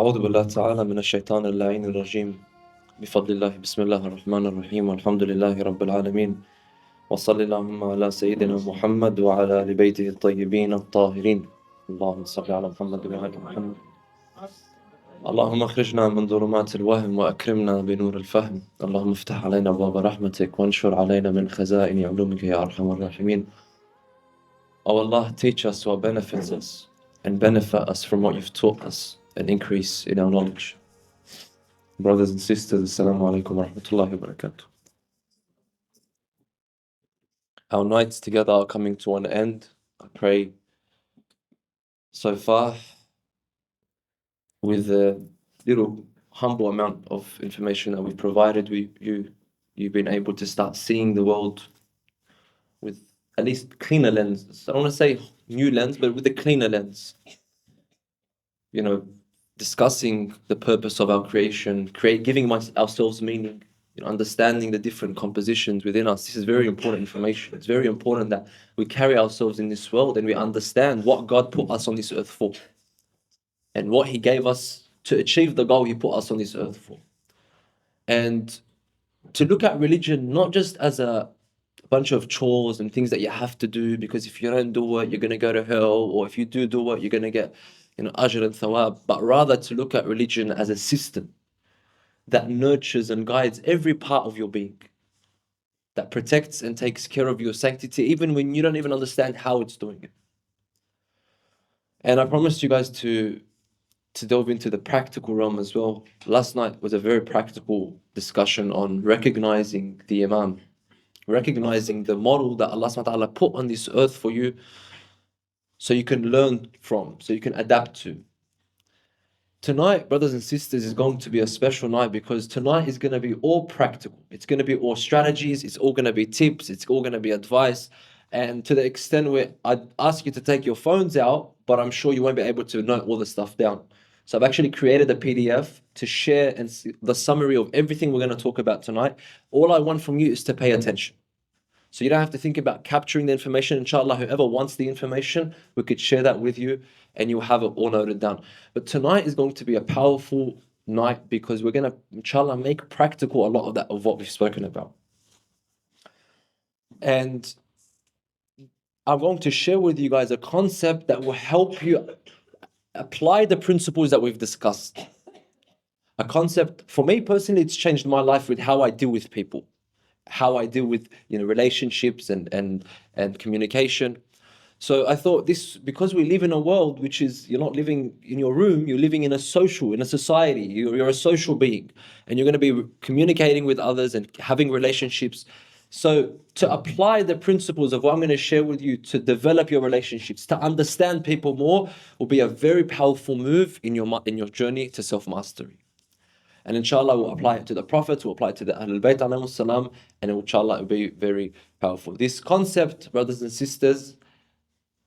أعوذ بالله تعالى من الشيطان اللعين الرجيم بفضل الله بسم الله الرحمن الرحيم والحمد لله رب العالمين وصلى اللهم على سيدنا محمد وعلى آل بيته الطيبين الطاهرين اللهم صل على محمد وعلى محمد اللهم اخرجنا من ظلمات الوهم وأكرمنا بنور الفهم اللهم افتح علينا أبواب رحمتك وانشر علينا من خزائن علومك يا أرحم الراحمين. Oh Allah, teach us what benefits us and benefit us from what you've taught us and increase in our knowledge. Brothers and sisters, Assalamu alaikum wa rahmatullahi wa barakatuh. Our nights together are coming to an end. I pray so far with a little humble amount of information that we've provided, you've been able to start seeing the world with at least cleaner lenses. I don't want to say new lens, but with a cleaner lens. You know, discussing the purpose of our creation, giving ourselves meaning, understanding the different compositions within us. This is very important information. It's very important that we carry ourselves in this world and we understand what God put us on this earth for and what He gave us to achieve the goal He put us on this earth for. And to look at religion not just as a bunch of chores and things that you have to do, because if you don't do it, you're going to go to hell, or if you do it, you're going to get ajr and thawab, but rather to look at religion as a system that nurtures and guides every part of your being, that protects and takes care of your sanctity even when you don't even understand how it's doing it. And I promised you guys to delve into the practical realm as well. Last night was a very practical discussion on recognizing the Imam, recognizing the model that Allah subhanahu wa ta'ala put on this earth for you so you can learn from, so you can adapt to. Tonight, brothers and sisters, is going to be a special night because tonight is going to be all practical. It's going to be all strategies, it's all going to be tips, it's all going to be advice. And to the extent where I'd ask you to take your phones out, but I'm sure you won't be able to note all the stuff down. So I've actually created a PDF to share and the summary of everything we're going to talk about tonight. All I want from you is to pay attention. So you don't have to think about capturing the information. Inshallah, whoever wants the information, we could share that with you and you'll have it all noted down. But tonight is going to be a powerful night because we're going to, inshallah, make practical a lot of that, of what we've spoken about. And I'm going to share with you guys a concept that will help you apply the principles that we've discussed. A concept, for me personally, it's changed my life with how I deal with people, how I deal with relationships and communication. So I thought this, because we live in a world which is, you're not living in your room, you're living in a society, you're a social being, and you're going to be communicating with others and having relationships. So to apply the principles of what I'm going to share with you to develop your relationships, to understand people more, will be a very powerful move in your journey to self-mastery. And inshallah, we'll apply it to the Prophet, we'll apply it to the Ahlul Bayt alayhi salam, and inshallah, it will be very powerful. This concept, brothers and sisters,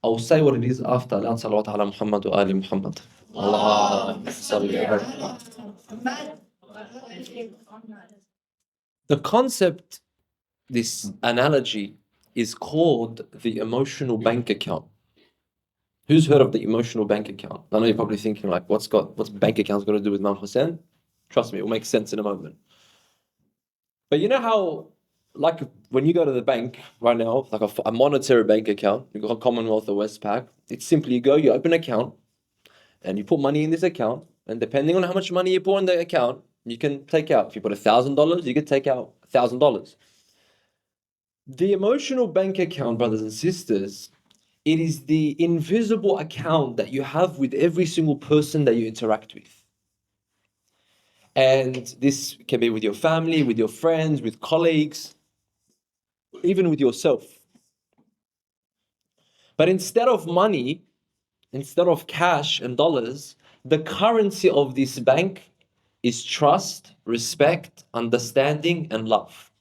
I'll say what it is after. Salawat ala Muhammad wa ali Muhammad. The concept, this analogy, is called the emotional bank account. Who's heard of the emotional bank account? I know you're probably thinking, like, what's bank accounts got to do with Imam Hussain? Trust me, it will make sense in a moment. But you know how, like, when you go to the bank right now, like a monetary bank account, you've got a Commonwealth or Westpac, it's simply you open an account, and you put money in this account, and depending on how much money you put in the account, you can take out. If you put $1,000, you can take out $1,000. The emotional bank account, brothers and sisters, it is the invisible account that you have with every single person that you interact with. And this can be with your family, with your friends, with colleagues, even with yourself. But instead of money, instead of cash and dollars, the currency of this bank is trust, respect, understanding, and love.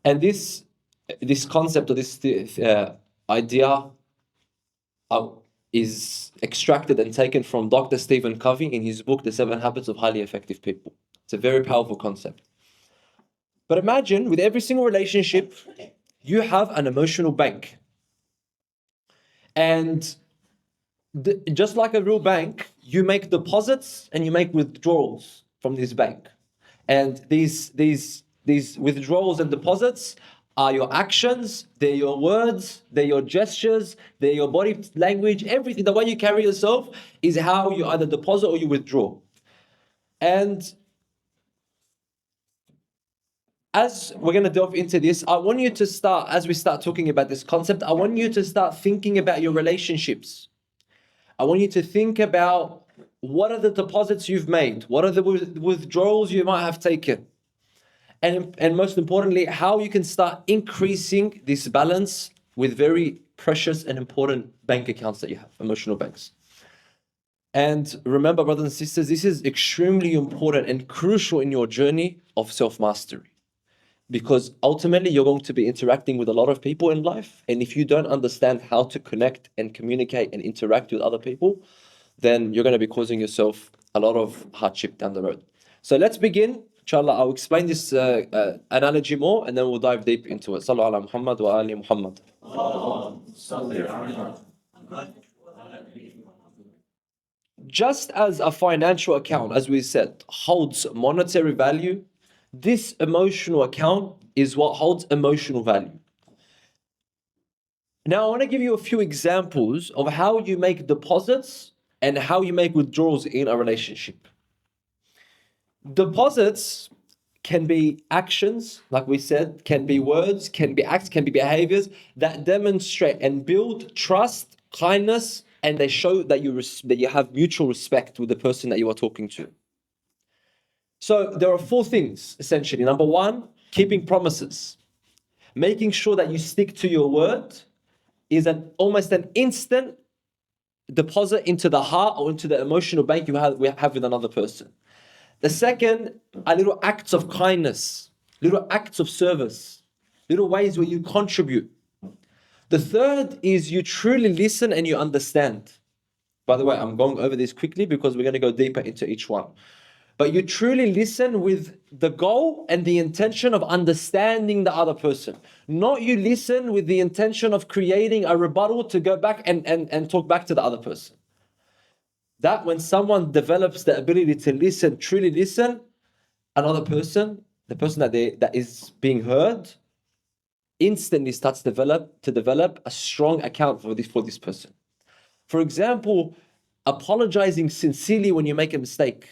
And this concept or this idea is extracted and taken from Dr. Stephen Covey in his book, The 7 Habits of Highly Effective People. It's a very powerful concept. But imagine with every single relationship, you have an emotional bank. And Just like a real bank, you make deposits and you make withdrawals from this bank. And these withdrawals and deposits are your actions, they're your words, they're your gestures, they're your body language, everything. The way you carry yourself is how you either deposit or you withdraw. And as we're going to delve into this, I want you to start, as we start talking about this concept, I want you to start thinking about your relationships. I want you to think about what are the deposits you've made? What are the withdrawals you might have taken? And most importantly, how you can start increasing this balance with very precious and important bank accounts that you have, emotional banks. And remember, brothers and sisters, this is extremely important and crucial in your journey of self-mastery. Because ultimately, you're going to be interacting with a lot of people in life. And if you don't understand how to connect and communicate and interact with other people, then you're going to be causing yourself a lot of hardship down the road. So let's begin. Inshallah, I'll explain this analogy more and then we'll dive deep into it. Sallu ala Muhammad wa ali Muhammad. Just as a financial account, as we said, holds monetary value, this emotional account is what holds emotional value. Now, I want to give you a few examples of how you make deposits and how you make withdrawals in a relationship. Deposits can be actions, like we said, can be words, can be acts, can be behaviors that demonstrate and build trust, kindness, and they show that you have mutual respect with the person that you are talking to. So there are 4 things, essentially. Number 1, keeping promises. Making sure that you stick to your word is almost an instant deposit into the heart or into the emotional bank you have with another person. The second are little acts of kindness, little acts of service, little ways where you contribute. The third is you truly listen and you understand. By the way, I'm going over this quickly because we're going to go deeper into each one. But you truly listen with the goal and the intention of understanding the other person. Not you listen with the intention of creating a rebuttal to go back and talk back to the other person. That when someone develops the ability to listen, truly listen, another person, the person that is being heard, instantly starts to develop a strong account for this person. For example, apologizing sincerely when you make a mistake.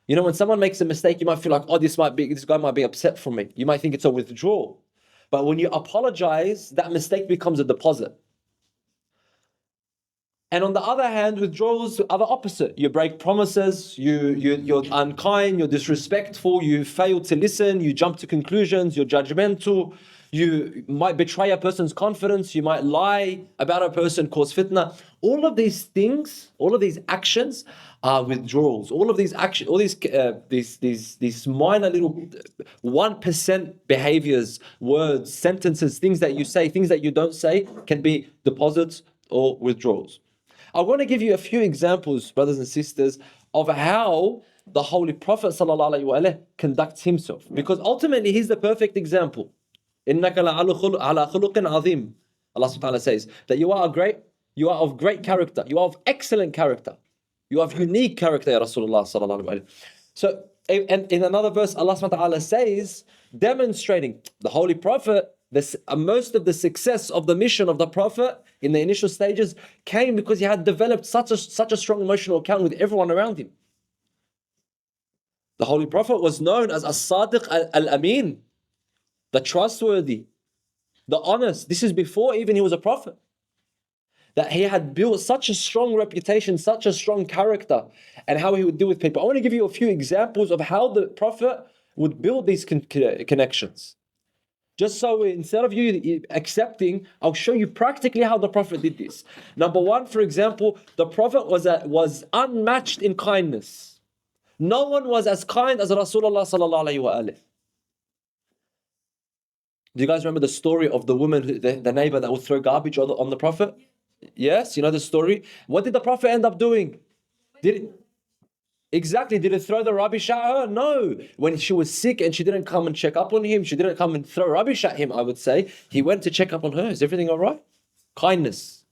You know, when someone makes a mistake, you might feel like, oh, this guy might be upset from me. You might think it's a withdrawal. But when you apologize, that mistake becomes a deposit. And on the other hand, withdrawals are the opposite. You break promises, you're unkind, you're disrespectful, you fail to listen, you jump to conclusions, you're judgmental, you might betray a person's confidence, you might lie about a person, cause fitna. All of these things, all of these actions are withdrawals. All of these actions, all these minor little 1% behaviors, words, sentences, things that you say, things that you don't say, can be deposits or withdrawals. I want to give you a few examples, brothers and sisters, of how the Holy Prophet ﷺ conducts himself. Because ultimately, he's the perfect example. إِنَّكَ لَعَلَى خُلُقٍ عَظِيمٍ. Allah subhanahu wa ta'ala says that you are of great character, you are of excellent character, you are of unique character, Ya Rasulullah sallallahu alayhi wa. So, and in another verse, Allah subhanahu wa ta'ala says, demonstrating the Holy Prophet, most of the success of the mission of the Prophet in the initial stages came because he had developed such a strong emotional account with everyone around him. The Holy Prophet was known as As-Sadiq Al-Amin, the trustworthy, the honest. This is before even he was a prophet. That he had built such a strong reputation, such a strong character, and how he would deal with people. I want to give you a few examples of how the Prophet would build these connections. Just so instead of you accepting, I'll show you practically how the Prophet did this. Number 1, for example, the Prophet was unmatched in kindness. No one was as kind as Rasulullah sallallahu alayhi wa alayhi. Do you guys remember the story of the woman, the neighbor that would throw garbage on the Prophet? Yes, you know the story. What did the Prophet end up doing? Did it throw the rubbish at her? No. When she was sick and she didn't come and check up on him, she didn't come and throw rubbish at him, I would say. He went to check up on her. Is everything all right? Kindness.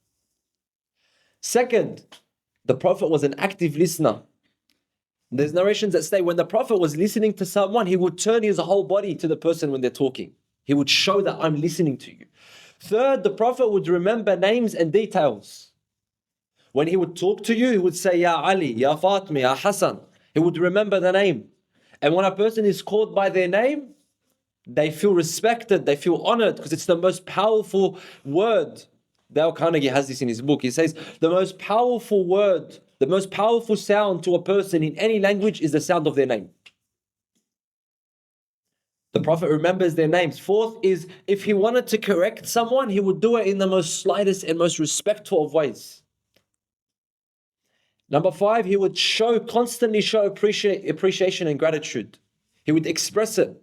Second, the Prophet was an active listener. There's narrations that say when the Prophet was listening to someone, he would turn his whole body to the person when they're talking. He would show that I'm listening to you. Third, the Prophet would remember names and details. When he would talk to you, he would say, Ya Ali, Ya Fatmi, Ya Hassan. He would remember the name. And when a person is called by their name, they feel respected, they feel honored, because it's the most powerful word. Dale Carnegie has this in his book. He says, the most powerful word, the most powerful sound to a person in any language is the sound of their name. The Prophet remembers their names. Fourth is, if he wanted to correct someone, he would do it in the most slightest and most respectful of ways. Number five, he would constantly show appreciation and gratitude. He would express it.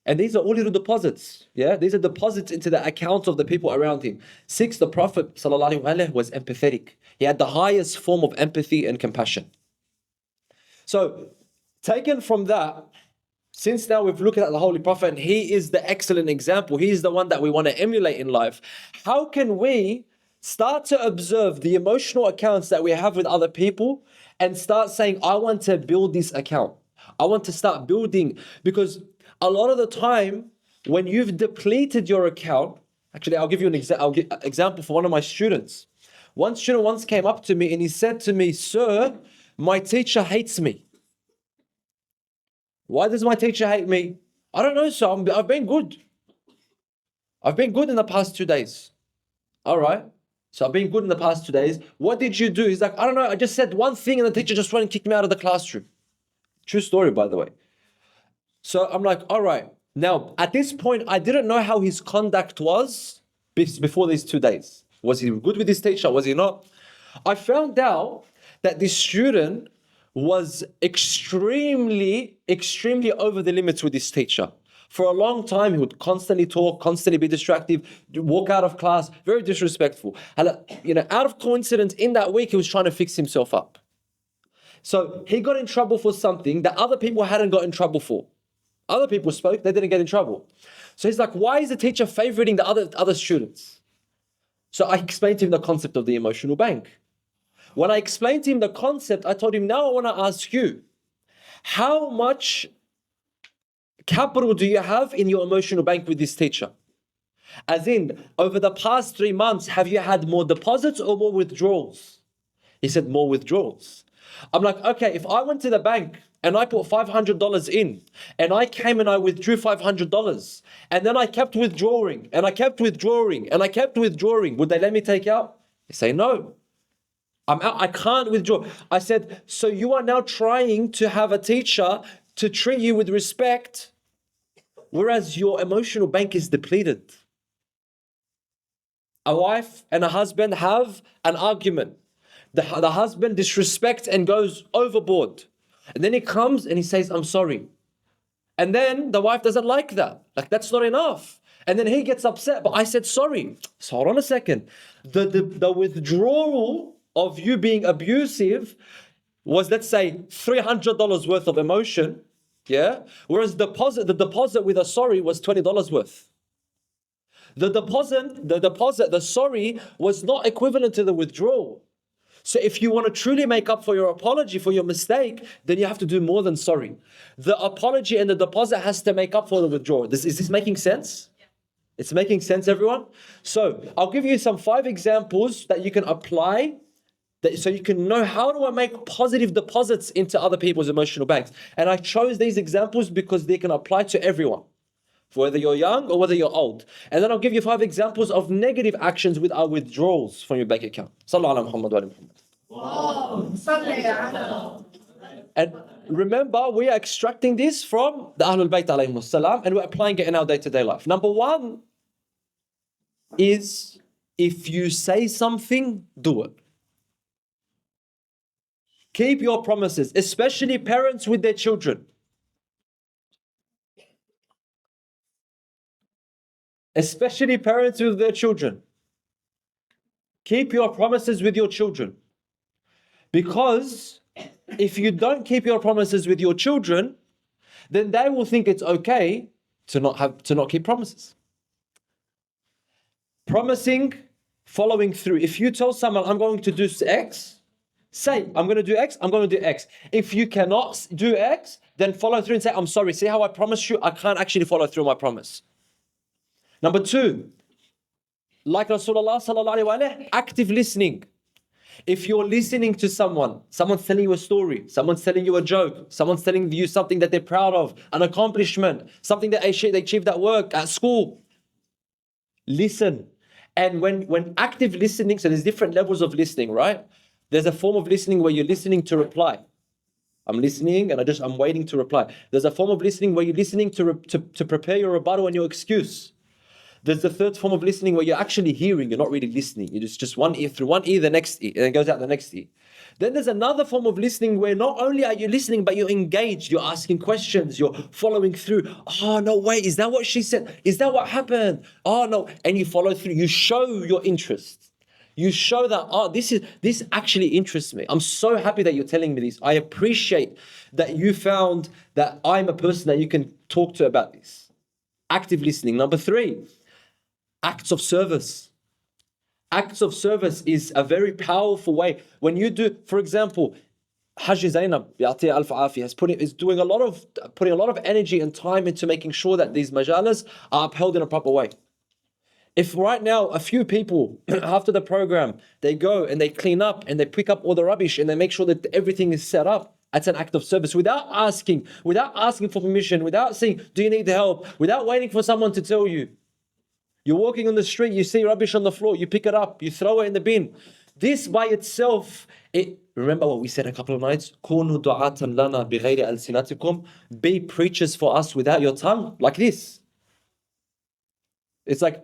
And these are all little deposits. Yeah, these are deposits into the account of the people around him. Six, the Prophet ﷺ was empathetic. He had the highest form of empathy and compassion. So, taken from that, since now we've looked at the Holy Prophet and he is the excellent example, he is the one that we want to emulate in life, how can we start to observe the emotional accounts that we have with other people and start saying, I want to build this account. I want to start building, because a lot of the time when you've depleted your account, actually I'll give you an example for one of my students. One student once came up to me and he said to me, Sir, my teacher hates me. Why does my teacher hate me? I don't know, sir. I've been good. I've been good in the past 2 days. All right. So I've been good in the past 2 days. What did you do? He's like, I don't know. I just said one thing and the teacher just went and kicked me out of the classroom. True story, by the way. So I'm like, all right. Now, at this point, I didn't know how his conduct was before these 2 days. Was he good with his teacher? Was he not? I found out that this student was extremely over the limits with his teacher. For a long time, he would constantly talk, constantly be distractive, walk out of class, very disrespectful. Out of coincidence, in that week, he was trying to fix himself up. So he got in trouble for something that other people hadn't got in trouble for. Other people spoke, they didn't get in trouble. So he's like, why is the teacher favoriting the other students? So I explained to him the concept of the emotional bank. When I explained to him the concept, I told him, now I want to ask you, how much capital do you have in your emotional bank with this teacher? As in, over the past 3 months, have you had more deposits or more withdrawals? He said, more withdrawals. I'm like, okay, if I went to the bank and I put $500 in, and I came and I withdrew $500, and then I kept withdrawing, and I kept withdrawing, and I kept withdrawing, would they let me take out? They say, no. I'm out, I can't withdraw. I said, so you are now trying to have a teacher to treat you with respect, whereas your emotional bank is depleted. A wife and a husband have an argument. The husband disrespects and goes overboard. And then he comes and he says, I'm sorry. And then the wife doesn't like that. Like, that's not enough. And then he gets upset, but I said sorry. So hold on a second. The withdrawal of you being abusive was, let's say, $300 worth of emotion, yeah? Whereas the deposit with a sorry was $20 worth. The sorry was not equivalent to the withdrawal. So if you want to truly make up for your apology, for your mistake, then you have to do more than sorry. The apology and the deposit has to make up for the withdrawal. Is this making sense? It's making sense, everyone? So I'll give you some 5 examples that you can apply so you can know, how do I make positive deposits into other people's emotional banks? And I chose these examples because they can apply to everyone, whether you're young or whether you're old. And then I'll give you 5 examples of negative actions with our withdrawals from your bank account. Sallallahu alaihi Muhammad. And remember, we are extracting this from the Ahlul Bayt alayhimus salam, and we're applying it in our day-to-day life. Number 1 is, if you say something, do it. Keep your promises, especially parents with their children. Especially parents with their children. Keep your promises with your children. Because if you don't keep your promises with your children, then they will think it's okay to not keep promises. Promising Following through. If you tell someone, I'm going to do X, say, I'm going to do X, I'm going to do X. If you cannot do X, then follow through and say, I'm sorry, see how I promised you? I can't actually follow through my promise. Number two, like Rasulullah sallallahu alaihi wasallam, active listening. If you're listening to someone's telling you a story, someone's telling you a joke, someone's telling you something that they're proud of, an accomplishment, something that they achieved at work, at school, listen. And when active listening, so there's different levels of listening, right? There's a form of listening where you're listening to reply. I'm listening and I'm waiting to reply. There's a form of listening where you're listening to prepare your rebuttal and your excuse. There's the third form of listening where you're actually hearing, you're not really listening. You just one ear through one ear, the next ear, and it goes out the next ear. Then there's another form of listening where not only are you listening, but you're engaged, you're asking questions, you're following through. Oh, no, wait, is that what she said? Is that what happened? Oh, no. And you follow through, you show your interest. You show that, oh, this actually interests me. I'm so happy that you're telling me this. I appreciate that you found that I'm a person that you can talk to about this. Active listening. Number three, acts of service. Acts of service is a very powerful way. When you do, for example, Hajj Zainab, is putting a lot of energy and time into making sure that these majalas are upheld in a proper way. If right now a few people after the program, they go and they clean up and they pick up all the rubbish and they make sure that everything is set up, that's an act of service without asking for permission, without saying, do you need help, without waiting for someone to tell you. You're walking on the street, you see rubbish on the floor, you pick it up, you throw it in the bin. This by itself, remember what we said a couple of nights? كُونُوا دُعَاةً لَنَا بِغَيْرِ أَلْسِنَتِكُمْ. Be preachers for us without your tongue, like this. It's like,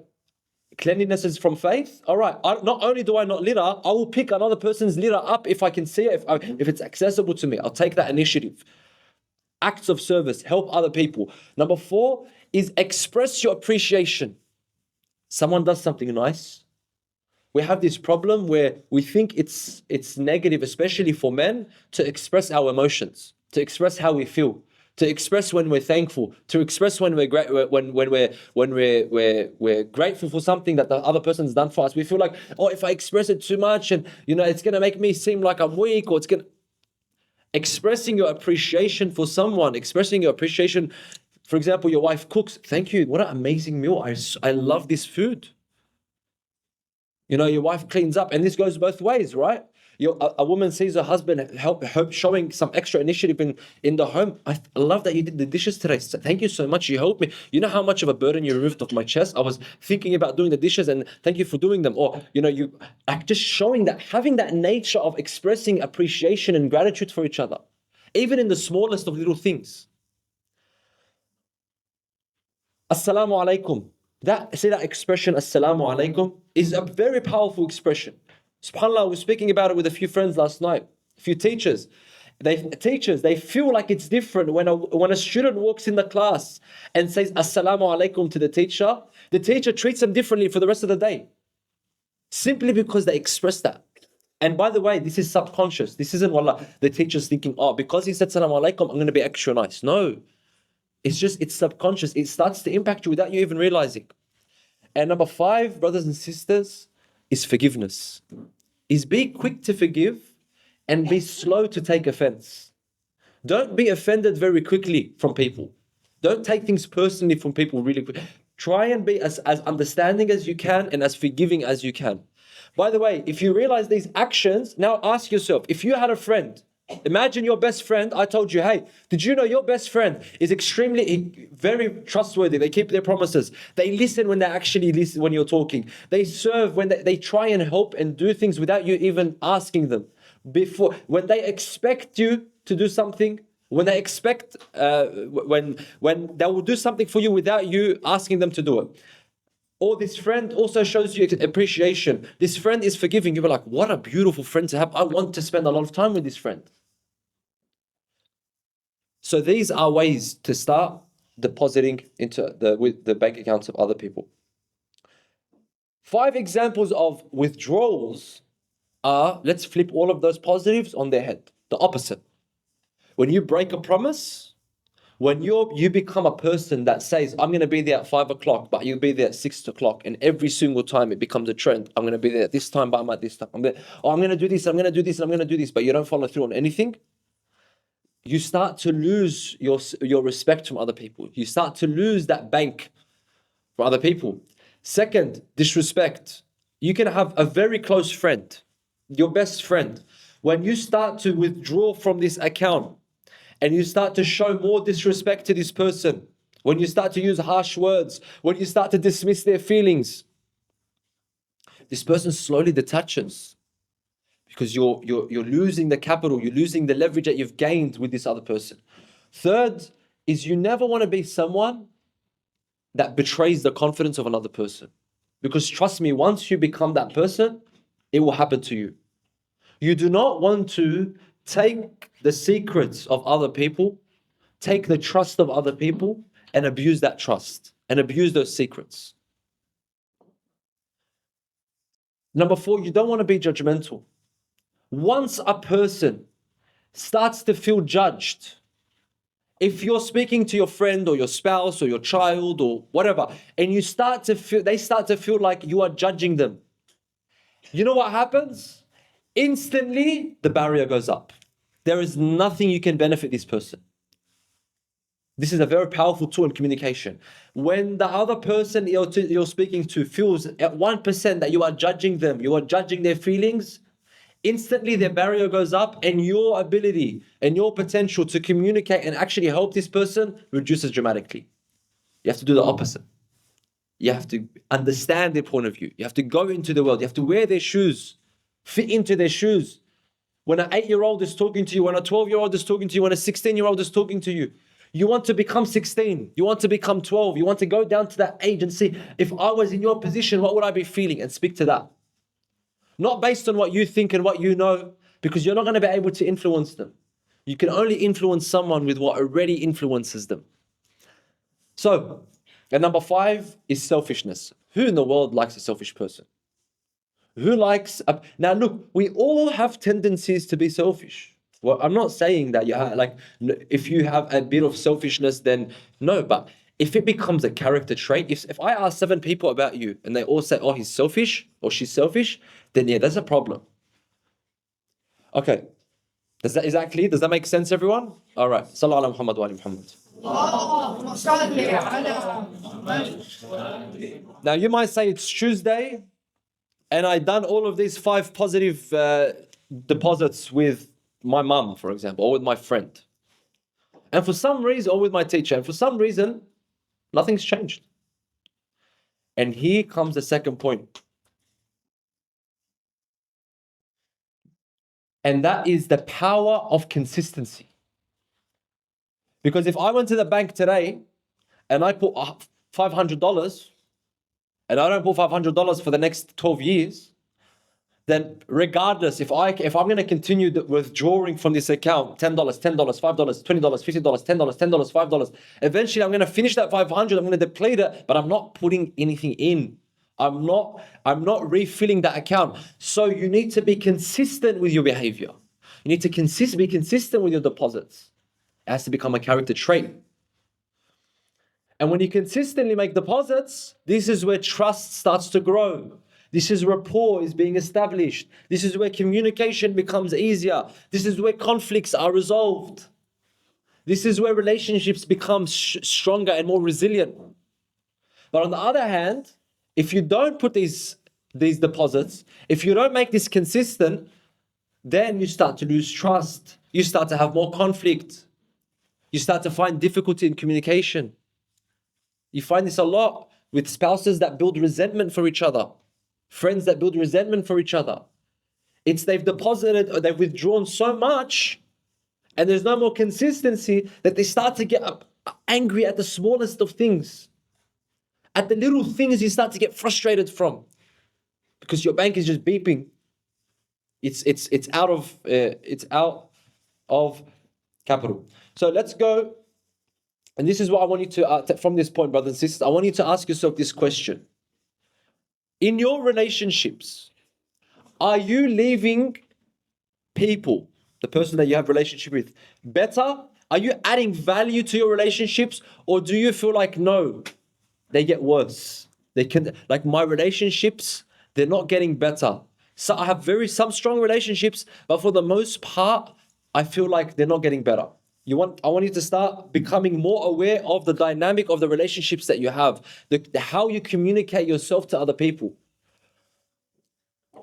cleanliness is from faith. All right, not only do I not litter, I will pick another person's litter up if I can see it, if it's accessible to me. I'll take that initiative. Acts of service, help other people. Number four is express your appreciation. Someone does something nice. We have this problem where we think it's negative, especially for men, to express our emotions, to express how we feel, to express when we're thankful, to express when we're grateful for something that the other person's done for us. We feel like, oh, if I express it too much, and it's gonna make me seem like I'm weak, or it's gonna. Expressing your appreciation for someone, expressing your appreciation. For example, your wife cooks. Thank you. What an amazing meal. I love this food. Your wife cleans up, and this goes both ways, right? A woman sees her husband showing some extra initiative in the home. I love that you did the dishes today. Thank you so much. You helped me. You know how much of a burden you removed off my chest? I was thinking about doing the dishes, and thank you for doing them. Or, you just showing that, having that nature of expressing appreciation and gratitude for each other, even in the smallest of little things. Assalamu alaikum. That expression, Assalamu alaikum, is a very powerful expression. SubhanAllah, I was speaking about it with a few friends last night, a few teachers. They feel like it's different when a student walks in the class and says Assalamu alaikum to the teacher treats them differently for the rest of the day. Simply because they express that. And by the way, this is subconscious. This isn't wallah, the teacher's thinking, oh, because he said Assalamu alaikum, I'm going to be extra nice. No. It's subconscious. It starts to impact you without you even realizing. And number 5, brothers and sisters, is forgiveness. Is be quick to forgive and be slow to take offense. Don't be offended very quickly from people. Don't take things personally from people really quick. Try and be as understanding as you can and as forgiving as you can. By the way, if you realize these actions, now ask yourself, if you had a friend, imagine your best friend, I told you, hey, did you know your best friend is very trustworthy. They keep their promises. They listen when they actually listen when you're talking. They serve when they try and help and do things without you even asking them. When they expect you to do something, when they expect, when they will do something for you without you asking them to do it. Or this friend also shows you appreciation. This friend is forgiving. You're like, what a beautiful friend to have. I want to spend a lot of time with this friend. So these are ways to start depositing into the bank accounts of other people. 5 examples of withdrawals are, let's flip all of those positives on their head. The opposite. When you break a promise, When you become a person that says, I'm going to be there at 5 o'clock, but you'll be there at 6 o'clock, and every single time it becomes a trend. I'm going to be there at this time, but I'm at this time. I'm going to do this, I'm going to do this, I'm going to do this, but you don't follow through on anything. You start to lose your respect from other people. You start to lose that bank from other people. Second, disrespect. You can have a very close friend, your best friend. When you start to withdraw from this account and you start to show more disrespect to this person, when you start to use harsh words, when you start to dismiss their feelings, this person slowly detaches because you're losing the capital, you're losing the leverage that you've gained with this other person. Third is you never want to be someone that betrays the confidence of another person. Because trust me, once you become that person, it will happen to you. You do not want to take the secrets of other people, take the trust of other people, and abuse that trust, and abuse those secrets. Number 4, you don't want to be judgmental. Once a person starts to feel judged, if you're speaking to your friend or your spouse or your child or whatever, and they start to feel like you are judging them, you know what happens? Instantly, the barrier goes up. There is nothing you can benefit this person. This is a very powerful tool in communication. When the other person you're speaking to feels at 1% that you are judging them, you are judging their feelings, instantly their barrier goes up and your ability and your potential to communicate and actually help this person reduces dramatically. You have to do the opposite. You have to understand their point of view. You have to go into the world. You have to wear their shoes, fit into their shoes. When an 8-year-old is talking to you, when a 12-year-old is talking to you, when a 16-year-old is talking to you, you want to become 16, you want to become 12, you want to go down to that age and see, if I was in your position, what would I be feeling? And speak to that. Not based on what you think and what you know, because you're not going to be able to influence them. You can only influence someone with what already influences them. So, and number 5 is selfishness. Who in the world likes a selfish person? Who likes... Now look, we all have tendencies to be selfish. Well, I'm not saying that if you have a bit of selfishness, then no, but if it becomes a character trait, if I ask 7 people about you and they all say, oh, he's selfish or she's selfish, then yeah, there's a problem. Okay. Is that clear? Does that make sense, everyone? All right. Sallallahu ala Muhammad wa ali Muhammad. Now you might say it's Tuesday and I've done all of these 5 positive deposits with my mum, for example, or with my friend. And for some reason, or with my teacher, and for some reason, nothing's changed. And here comes the second point. And that is the power of consistency. Because if I went to the bank today and I put $500 and I don't put $500 for the next 12 years, then regardless, if I'm going to continue withdrawing from this account, $10, $5, $20, $50, $10, $10, $5, eventually I'm going to finish that 500, I'm going to deplete it, but I'm not putting anything in. I'm not refilling that account. So you need to be consistent with your behavior. You need to be consistent with your deposits. It has to become a character trait. And when you consistently make deposits, this is where trust starts to grow. This is rapport is being established. This is where communication becomes easier. This is where conflicts are resolved. This is where relationships become stronger and more resilient. But on the other hand, if you don't put these deposits, if you don't make this consistent, then you start to lose trust. You start to have more conflict. You start to find difficulty in communication. You find this a lot with spouses that build resentment for each other. Friends that build resentment for each other. They've deposited or they've withdrawn so much and there's no more consistency that they start to get angry at the smallest of things. At the little things you start to get frustrated from because your bank is just beeping. It's out of capital. So let's go. And this is what I want you to, from this point, brothers and sisters, I want you to ask yourself this question. In your relationships, are you leaving people, the person that you have a relationship with, better Are you adding value to your relationships, or do you feel like, no, they get worse? They can, like my relationships, they're not getting better. So I have some strong relationships, but for the most part, I feel like they're not getting better. I want you to start becoming more aware of the dynamic of the relationships that you have, how you communicate yourself to other people.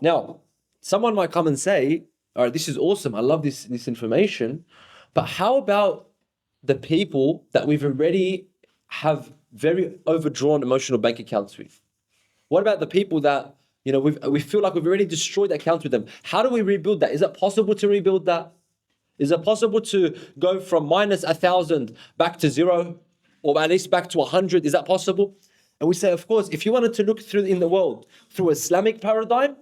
Now, someone might come and say, all right, this is awesome. I love this information. But how about the people that we've already have very overdrawn emotional bank accounts with? What about the people that, we feel like we've already destroyed accounts with them? How do we rebuild that? Is it possible to rebuild that? Is it possible to go from minus 1,000 back to 0, or at least back to 100? Is that possible? And we say, of course, if you wanted to look through in the world through Islamic paradigm,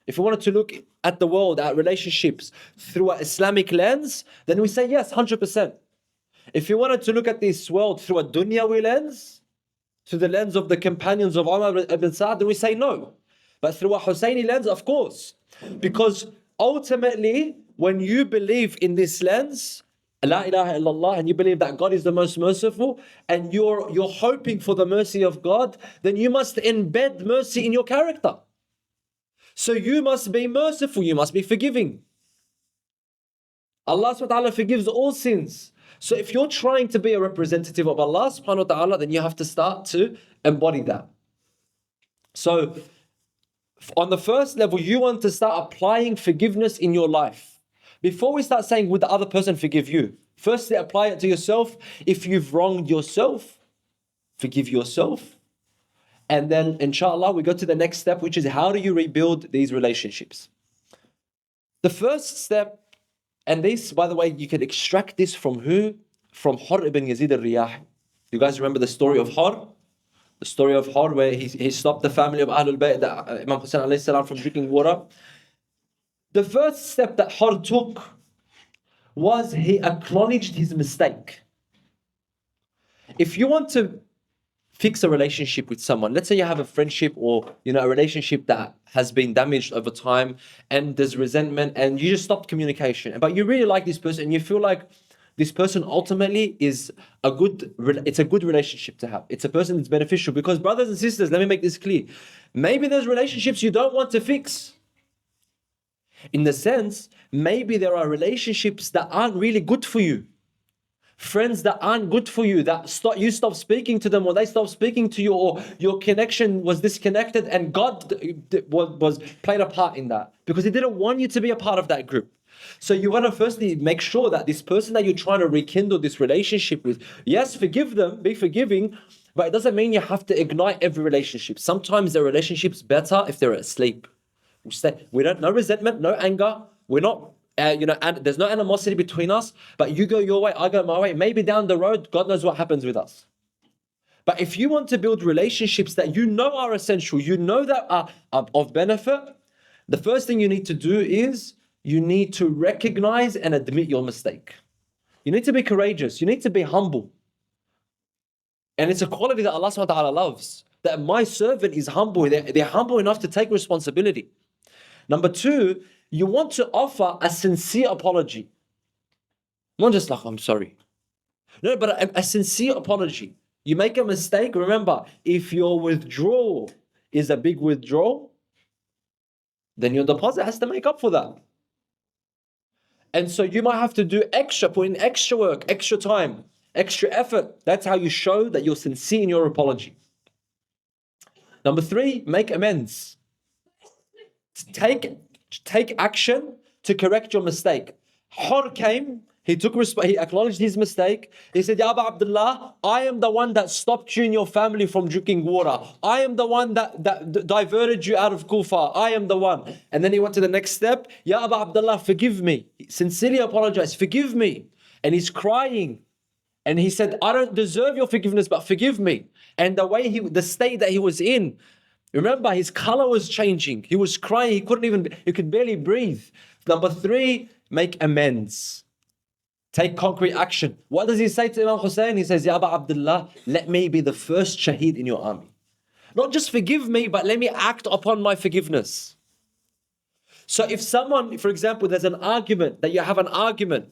if you wanted to look at the world, at relationships through an Islamic lens, then we say yes, 100%. If you wanted to look at this world through a dunyawi lens, through the lens of the companions of Umar ibn Sa'd, then we say no. But through a Hussaini lens, of course. Because ultimately, when you believe in this lens, La ilaha illallah, and you believe that God is the most merciful, and you're hoping for the mercy of God, then you must embed mercy in your character. So you must be merciful, you must be forgiving. Allah subhanahu wa ta'ala forgives all sins. So if you're trying to be a representative of Allah subhanahu wa ta'ala, then you have to start to embody that. So on the first level, you want to start applying forgiveness in your life. Before we start saying, would the other person forgive you? Firstly, apply it to yourself. If you've wronged yourself, forgive yourself. And then, inshallah, we go to the next step, which is how do you rebuild these relationships? The first step, and this, by the way, you can extract this from who? From Hur ibn Yazid al-Riyah. You guys remember the story of Hur? The story of Hur, where he stopped the family of Ahlul Bayt, Imam Hussain alayhi salam, from drinking water. The first step that Hur took was he acknowledged his mistake. If you want to fix a relationship with someone, let's say you have a friendship or a relationship that has been damaged over time, and there's resentment, and you just stopped communication, but you really like this person and you feel like this person ultimately is it's a good relationship to have. It's a person that's beneficial, because brothers and sisters, let me make this clear. Maybe there's relationships you don't want to fix. In the sense, maybe there are relationships that aren't really good for you. Friends that aren't good for you, that you stop speaking to them, or they stop speaking to you, or your connection was disconnected, and God was played a part in that because He didn't want you to be a part of that group. So you want to firstly make sure that this person that you're trying to rekindle this relationship with, yes, forgive them, be forgiving, but it doesn't mean you have to ignite every relationship. Sometimes the relationship's better if they're asleep. No resentment, no anger. We're not. And there's no animosity between us, but you go your way, I go my way. Maybe down the road, God knows what happens with us. But if you want to build relationships that you know are essential, you know that are of benefit, the first thing you need to do is you need to recognize and admit your mistake. You need to be courageous. You need to be humble. And it's a quality that Allah subhanahu wa ta'ala loves, that my servant is humble. They're humble enough to take responsibility. Number two, you want to offer a sincere apology. Not just like, I'm sorry. No, but a sincere apology. You make a mistake, remember, if your withdrawal is a big withdrawal, then your deposit has to make up for that. And so you might have to do put in extra work, extra time, extra effort. That's how you show that you're sincere in your apology. Number three, make amends. Take action to correct your mistake. Hur came, he acknowledged his mistake. He said, Ya Aba Abdullah, I am the one that stopped you and your family from drinking water. I am the one that diverted you out of Kufa. I am the one. And then he went to the next step. Ya Aba Abdullah, forgive me. Sincerely apologize. Forgive me. And he's crying. And he said, I don't deserve your forgiveness, but forgive me. And the state that he was in, remember, his color was changing. He was crying. He could barely breathe. Number three, make amends. Take concrete action. What does he say to Imam Hussain? He says, Ya Aba Abdullah, let me be the first shaheed in your army. Not just forgive me, but let me act upon my forgiveness. So if someone, for example, there's an argument, that you have an argument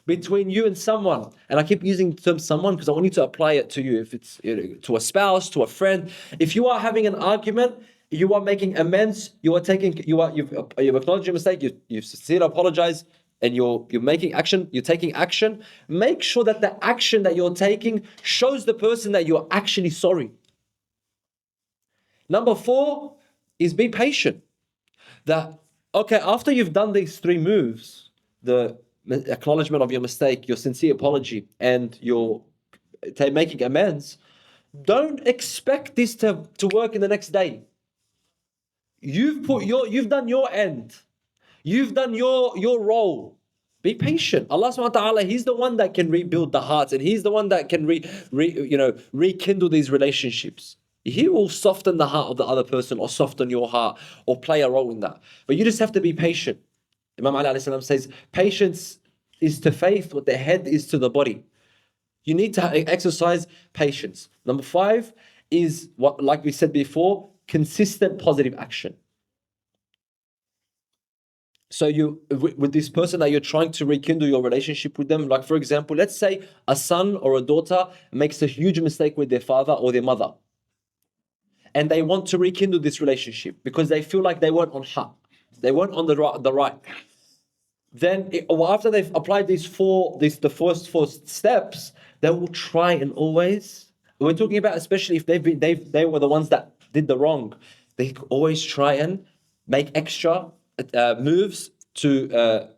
between you and someone, and I keep using the term someone because I want you to apply it to you. If it's to a spouse, to a friend, if you are having an argument, you are making amends, you've acknowledged your mistake, you've sincerely apologized, and you're making action, you're taking action. Make sure that the action that you're taking shows the person that you're actually sorry. Number 4 is be patient. That, okay, after you've done these 3 moves, the acknowledgement of your mistake, your sincere apology, and your making amends, don't expect this to work in the next day. You've done your end. You've done your role. Be patient. Allah subhanahu wa ta'ala, He's the one that can rebuild the hearts, and He's the one that can rekindle these relationships. He will soften the heart of the other person, or soften your heart, or play a role in that. But you just have to be patient. Imam Ali alayhi salam says, patience is to faith what the head is to the body. You need to exercise patience. Number 5 is, what, like we said before, consistent positive action. So you, with this person that you're trying to rekindle your relationship with them, like for example, let's say a son or a daughter makes a huge mistake with their father or their mother, and they want to rekindle this relationship because they feel like they weren't on haq, they weren't on the right. Then after they've applied the first 4 steps, they will try and always. We're talking about especially if they were the ones that did the wrong. They always try and make extra moves to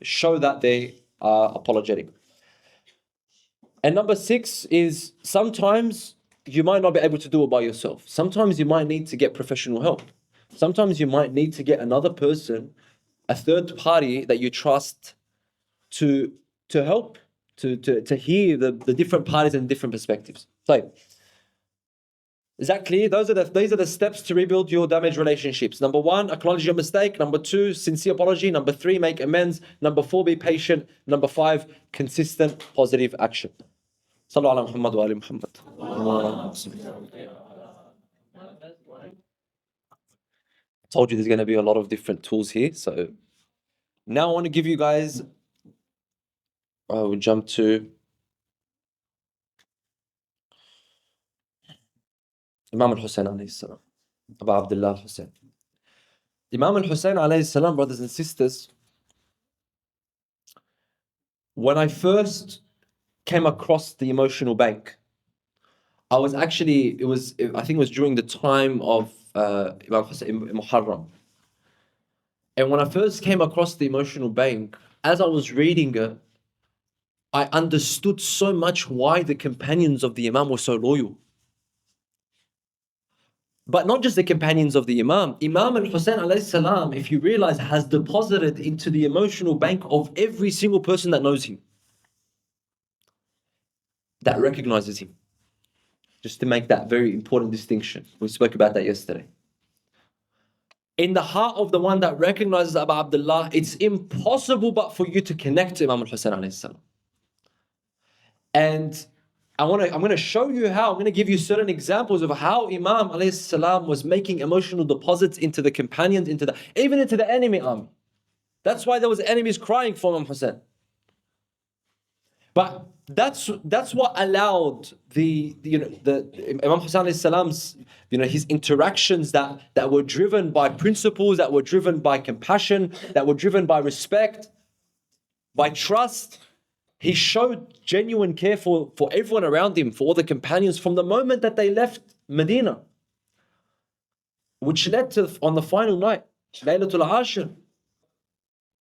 show that they are apologetic. And number 6 is, sometimes you might not be able to do it by yourself. Sometimes you might need to get professional help. Sometimes you might need to get another person, a third party that you trust, to help, to hear the different parties and different perspectives. So, is that clear? These are the steps to rebuild your damaged relationships. Number 1, acknowledge your mistake. Number 2, sincere apology. Number 3, make amends. Number 4, be patient. Number 5, consistent positive action. Sallu ala Muhammad wa ali Muhammad. I told you there's going to be a lot of different tools here. So now I want to give you guys, we'll jump to Imam Hussain alayhi salam, Abu Abdullah Hussain. Imam Hussain alayhi salam, brothers and sisters, when I first came across the emotional bank, I think it was during the time of Imam Hussain in Muharram. And when I first came across the emotional bank, as I was reading it, I understood so much why the companions of the Imam were so loyal. But not just the companions of the Imam. Imam Hussain alayhi salam, if you realize, has deposited into the emotional bank of every single person that knows him, that recognizes him. Just to make that very important distinction. We spoke about that yesterday. In the heart of the one that recognizes Abu Abdullah, it's impossible but for you to connect to Imam Hussain alayhi salam. And I'm going to show you how. I'm going to give you certain examples of how Imam alayhi salam was making emotional deposits into the companions, even into the enemy army. That's why there was enemies crying for Imam Hussain. But that's what allowed the Imam Hussain alayhi salam's his interactions that were driven by principles, that were driven by compassion, that were driven by respect, by trust. He showed genuine care for everyone around him, for all the companions, from the moment that they left Medina, which led to, on the final night, Laylatul Ashir,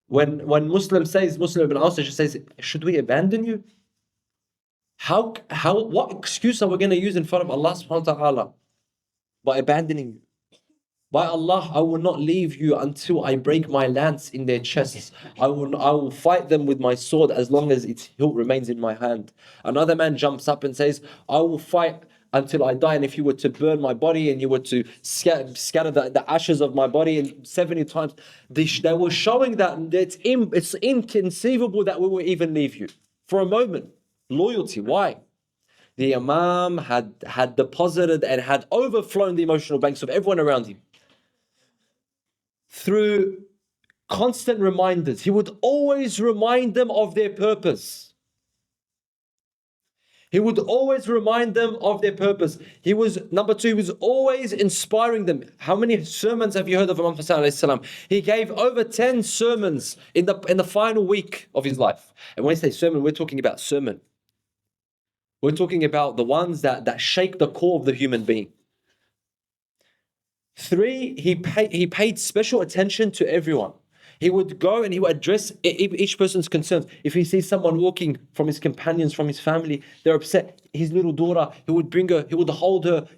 when Muslim ibn Aus says, should we abandon you? What excuse are we going to use in front of Allah subhanahu wa ta'ala by abandoning you? By Allah, I will not leave you until I break my lance in their chests. I will fight them with my sword as long as its hilt remains in my hand. Another man jumps up and says, I will fight until I die, and if you were to burn my body and you were to scatter the ashes of my body 70 times, they were showing that it's inconceivable that we will even leave you for a moment. Loyalty. Why? The Imam had deposited and had overflown the emotional banks of everyone around him through constant reminders. He would always remind them of their purpose. He would always remind them of their purpose. Number two, he was always inspiring them. How many sermons have you heard of Imam Hussain alayhi salam? He gave over 10 sermons in the final week of his life. And when we say sermon, we're talking about sermon. We're talking about the ones that shake the core of the human being. Three, he paid special attention to everyone. He would go and he would address each person's concerns. If he sees someone walking from his companions, from his family, they're upset, his little daughter, he would bring her, he would hold her.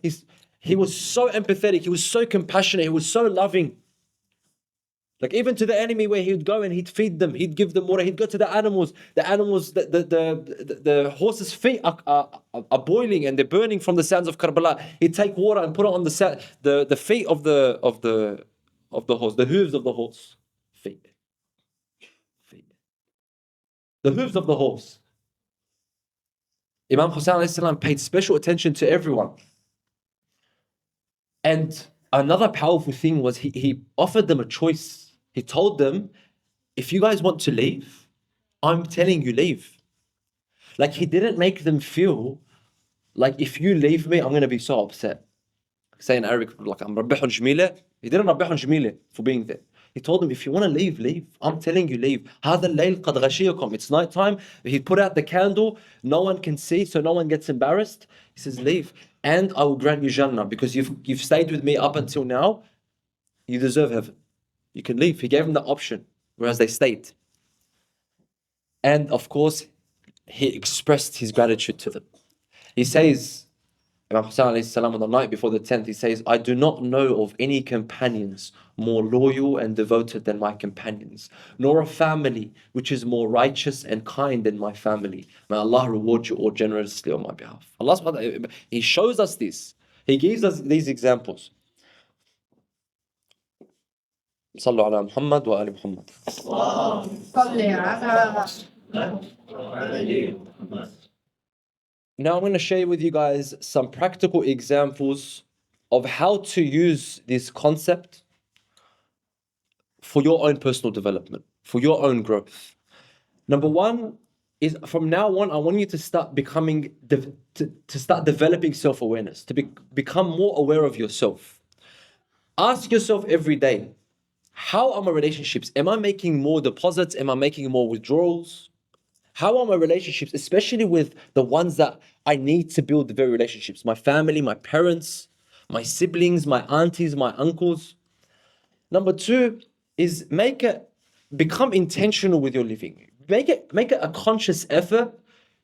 He was so empathetic, he was so compassionate, he was so loving. Like even to the enemy, where he would go and he'd feed them, he'd give them water, he'd go to the animals. The horses' feet are boiling and they're burning from the sands of Karbala. He'd take water and put it on the feet of the horse, the hooves of the horse. Feet. The hooves of the horse. Imam Hussain alayhi salam paid special attention to everyone. And another powerful thing was he offered them a choice. He told them, if you guys want to leave, I'm telling you leave. Like he didn't make them feel like if you leave me, I'm going to be so upset. Say in Arabic, like I'm rabbihun jamila. He didn't rabbihun jamila for being there. He told them, if you want to leave, leave. I'm telling you, leave. هذا الليل قد غشيكم. It's night time. He put out the candle. No one can see, so no one gets embarrassed. He says, leave. And I will grant you Jannah, because you've stayed with me up until now. You deserve heaven. You can leave. He gave them the option, whereas they stayed. And of course, he expressed his gratitude to them. He says, Imam Hussain alayhi salam, on the night before the 10th, he says, I do not know of any companions more loyal and devoted than my companions, nor a family which is more righteous and kind than my family. May Allah reward you all generously on my behalf. Allah subhanahu wa ta'ala, He shows us this. He gives us these examples. Sallu ala Muhammad wa ali Muhammad. Now I'm going to share with you guys some practical examples of how to use this concept for your own personal development, for your own growth. Number one is, from now on, I want you to start start developing self-awareness, to become more aware of yourself. Ask yourself every day, how are my relationships? Am I making more deposits? Am I making more withdrawals? How are my relationships, especially with the ones that I need to build the very relationships? My family, my parents, my siblings, my aunties, my uncles. Number two is become intentional with your living. Make it a conscious effort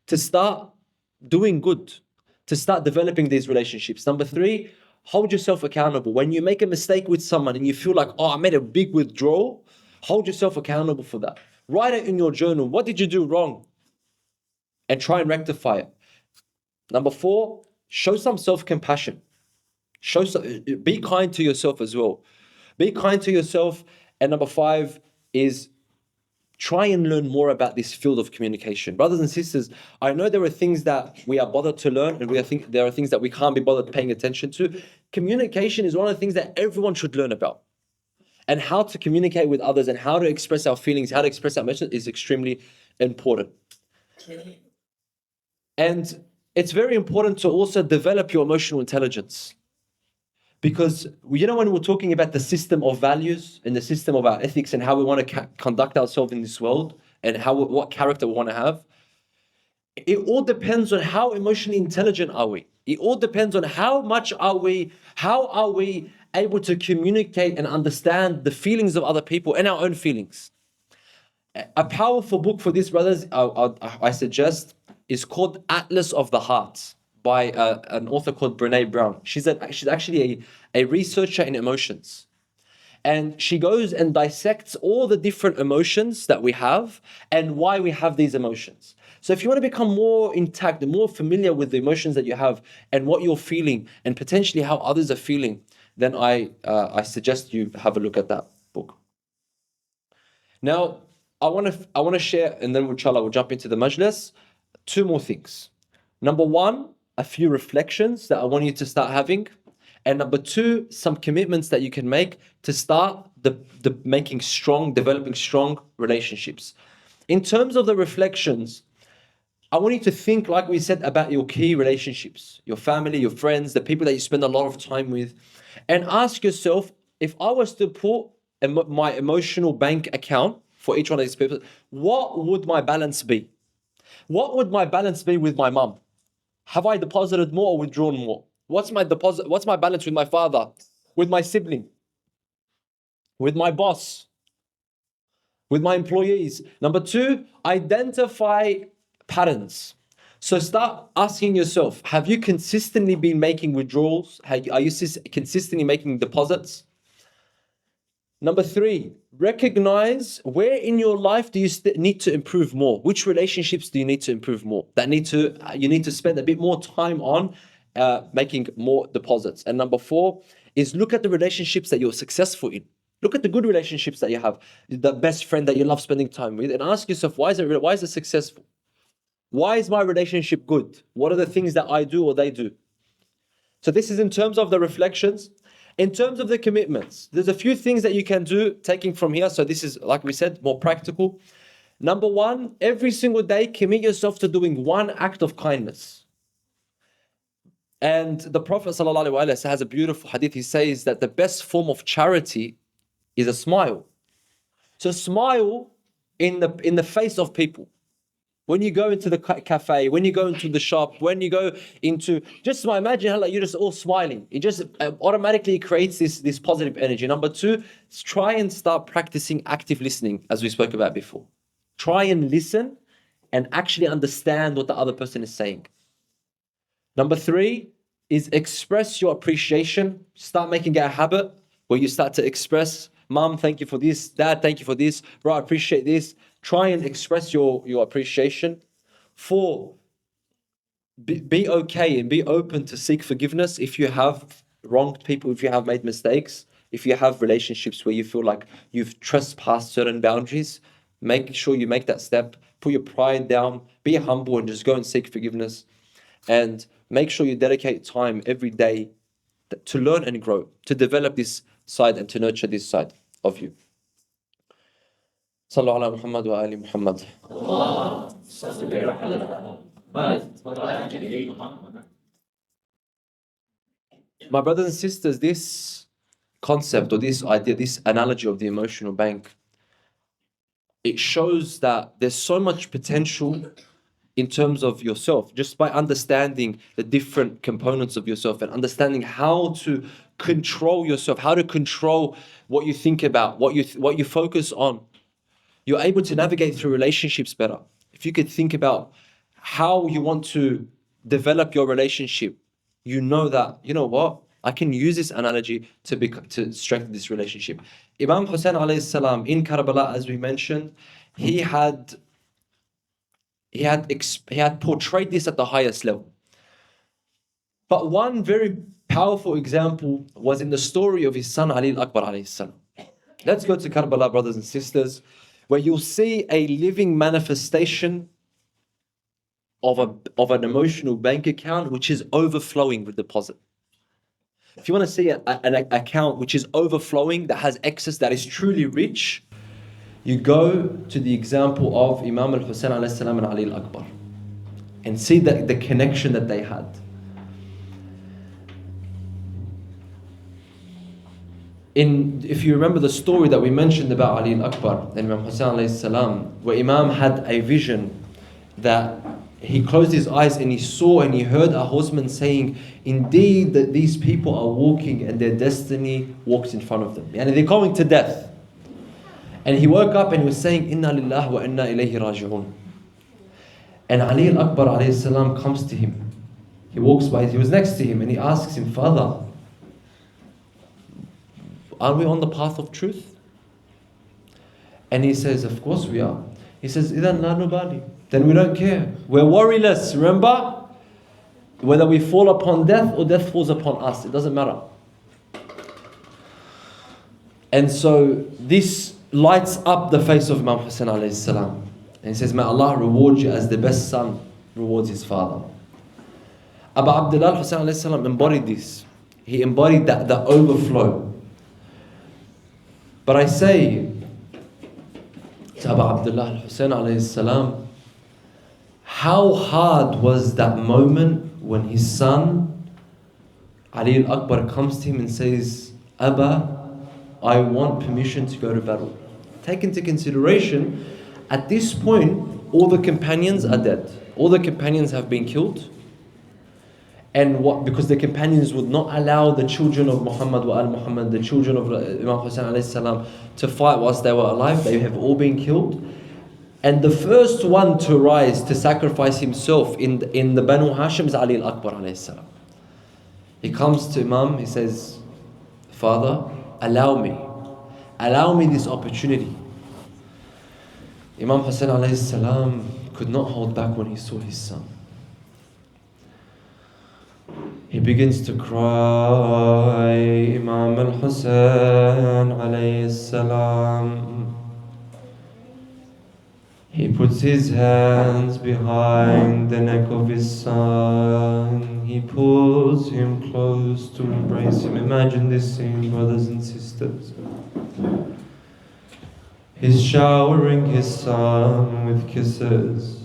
to start doing good, to start developing these relationships. Number three, hold yourself accountable. When you make a mistake with someone and you feel like, oh, I made a big withdrawal, hold yourself accountable for that. Write it in your journal. What did you do wrong? And try and rectify it. Number four, show some self-compassion. Be kind to yourself as well. Be kind to yourself. And number five is try and learn more about this field of communication. Brothers and sisters, I know there are things that we are bothered to learn, and there are things that we can't be bothered paying attention to. Communication is one of the things that everyone should learn about. And how to communicate with others and how to express our feelings, how to express our emotions is extremely important. And it's very important to also develop your emotional intelligence. Because, you know, when we're talking about the system of values and the system of our ethics and how we want to conduct ourselves in this world and what character we want to have, it all depends on how emotionally intelligent are we. It all depends on how are we able to communicate and understand the feelings of other people and our own feelings. A powerful book for this, brothers, I suggest, is called Atlas of the Heart by an author called Brené Brown. She's actually a researcher in emotions. And she goes and dissects all the different emotions that we have and why we have these emotions. So if you want to become more intact and more familiar with the emotions that you have and what you're feeling and potentially how others are feeling, then I suggest you have a look at that book. Now, I want to share, and then inshallah we'll jump into the majlis, two more things. Number one, a few reflections that I want you to start having. And number two, some commitments that you can make to start the making strong, developing strong relationships. In terms of the reflections, I want you to think, like we said, about your key relationships, your family, your friends, the people that you spend a lot of time with, and ask yourself, if I was to put my emotional bank account for each one of these people, what would my balance be? What would my balance be with my mum? Have I deposited more or withdrawn more? What's my deposit? What's my balance with my father, with my sibling, with my boss, with my employees? Number two, identify patterns. So start asking yourself, have you consistently been making withdrawals? Are you consistently making deposits? Number three, recognize where in your life do you need to improve more? Which relationships do you need to improve more? You need to spend a bit more time on making more deposits. And number four is look at the relationships that you're successful in. Look at the good relationships that you have, the best friend that you love spending time with, and ask yourself, why is it successful? Why is my relationship good? What are the things that I do or they do? So this is in terms of the reflections. In terms of the commitments, there's a few things that you can do taking from here. So this is, like we said, more practical. Number one, every single day, commit yourself to doing one act of kindness. And the Prophet ﷺ has a beautiful hadith. He says that the best form of charity is a smile. So smile in the face of people. When you go into the cafe, when you go into the shop, when you go into, just imagine how like you're just all smiling. It just automatically creates this positive energy. Number two, try and start practicing active listening, as we spoke about before. Try and listen and actually understand what the other person is saying. Number three is express your appreciation. Start making it a habit where you start to express, Mom, thank you for this. Dad, thank you for this. Bro, I appreciate this. Try and express your appreciation. Four, be okay and be open to seek forgiveness if you have wronged people, if you have made mistakes, if you have relationships where you feel like you've trespassed certain boundaries. Make sure you make that step. Put your pride down. Be humble and just go and seek forgiveness. And make sure you dedicate time every day to learn and grow, to develop this side and to nurture this side of you. صلوا على محمد وآل محمد. My brothers and sisters, this concept or this idea, this analogy of the emotional bank, it shows that there's so much potential in terms of yourself, just by understanding the different components of yourself and understanding how to control yourself, how to control what you think about, what you focus on. You're able to navigate through relationships better. If you could think about how you want to develop your relationship, you know that, you know what, I can use this analogy to strengthen this relationship. Imam Hussain alayhi salam in Karbala, as we mentioned, he had portrayed this at the highest level. But one very powerful example was in the story of his son Ali al-Akbar alayhi salam. Let's go to Karbala, brothers and sisters, where you'll see a living manifestation of an emotional bank account which is overflowing with deposit. If you want to see an account which is overflowing, that has excess, that is truly rich, you go to the example of Imam Hussain alayhi salam and Ali al-Akbar and see the connection that they had. If you remember the story that we mentioned about Ali al-Akbar and Imam Hussain alayhi salam, where Imam had a vision that he closed his eyes and he saw and he heard a horseman saying, indeed that these people are walking and their destiny walks in front of them. And they're going to death. And he woke up and he was saying, Inna lillahi wa inna ilayhi raji'un. And Ali al-Akbar alayhi salam comes to him. He walks by, he was next to him and he asks him, Father, are we on the path of truth? And he says, of course we are. He says, إِذَنْ لَا نُبَالِي. Then we don't care. We're worryless, remember? Whether we fall upon death or death falls upon us, it doesn't matter. And so this lights up the face of Imam Hussain alayhi salam. And he says, may Allah reward you as the best son rewards his father. Abu Abdullah Hussain alayhi salam embodied this. He embodied the overflow. But I say to Abu Abdullah al-Hussein alayhi salam, how hard was that moment when his son Ali al-Akbar comes to him and says, Abba, I want permission to go to battle. Take into consideration, at this point, all the companions are dead. All the companions have been killed. And what? Because the companions would not allow the children of Muhammad wa al-Muhammad, the children of Imam Hussain alayhi salam, to fight whilst they were alive. They have all been killed. And the first one to rise to sacrifice himself in the Banu Hashim is Ali al-Akbar alayhi salam. He comes to Imam, he says, Father, allow me this opportunity. Imam Hussain alayhi salam could not hold back when he saw his son. He begins to cry, Imam al-Hussain alayhi salam. He puts his hands behind the neck of his son. He pulls him close to embrace him. Imagine this scene, brothers and sisters. He's showering his son with kisses.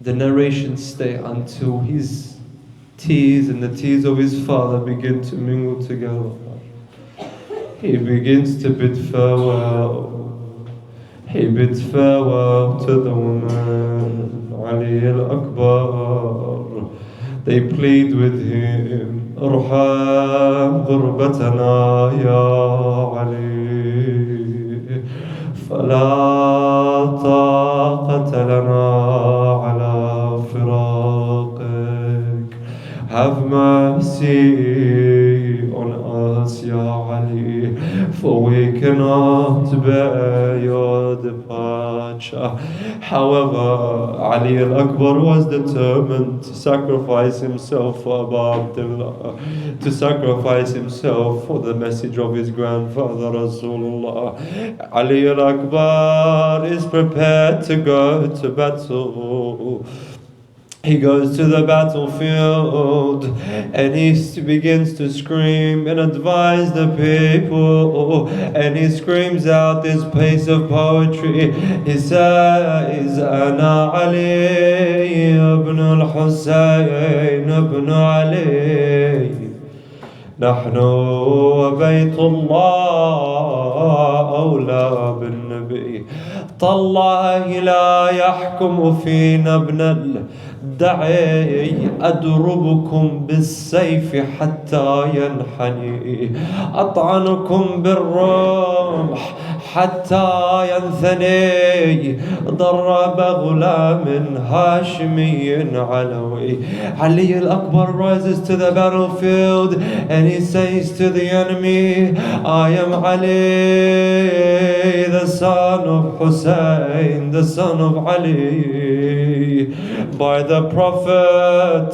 The narrations stay until his tears and the tears of his father begin to mingle together. He begins to bid farewell. He bids farewell to the woman, Ali al-Akbar. They plead with him, Arham ghurbatana ya Ali, fala taqata lana ala firaqik. Have mercy on us, Ya Ali, for we cannot bear your departure. However, Ali al-Akbar was determined to sacrifice himself for Abu Abdullah, to sacrifice himself for the message of his grandfather Rasulullah. Ali al-Akbar is prepared to go to battle. He goes to the battlefield and he begins to scream and advise the people, and he screams out this piece of poetry. He says, Ana Ali ibn al-Hussein ibn Ali, نحن وبيت الله أولى بالنبي. تالله لا يحكم فينا ابن الدعي، أضربكم بالسيف حتى ينحني، أطعنكم بالرمح حتى ينثني، ضرب غلام هاشمي علوي. Ali al-Akbar rises to the battlefield and he says to the enemy, I am Ali, the son of Hussein, the son of Ali. By the Prophet,